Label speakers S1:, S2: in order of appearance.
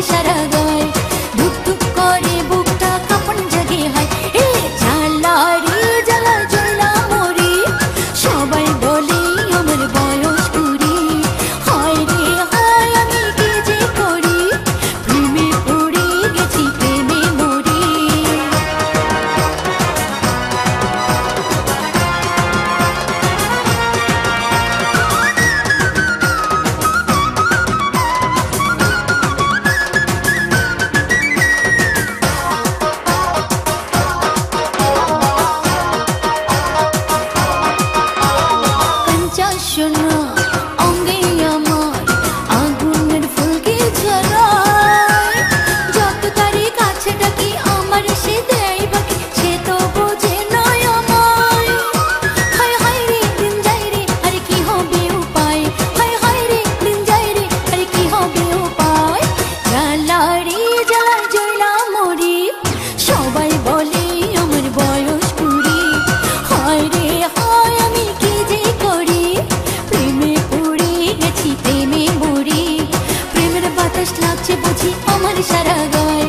S1: সারা গায় ধুক ধুক করে বুকটা কাঁপন জাগে হয় হে জ্বালারে জ্বালা জ্বলা মরি সবাই বলে আমার বয়স কুড়ি হায় রে হায় আমি কি যে করি প্রেমে পড়ে গেছি প্রেমে মরি শোনো অঙ্গে আমার আগুনের ফুলকে ঝরায় যত তারি কাছে ডাকি আমার সে দেয় বাকি সে তো বোঝে নয় আমায় হায় হায় রে দিন যায় রে আরে কি হবে উপায় হায় হায় রে দিন যায় রে আরে কি হবে উপায় জ্বালা রে জ্বালা জ্বলা মরি সবাই বলে আমার বয়স কুড়ি হায় রে হায় আমি কি যে করি প্রেমে পড়ে গেছি প্রেমে মরি প্রেমের বাতাস লাগছে বুঝি আমার সারা গায়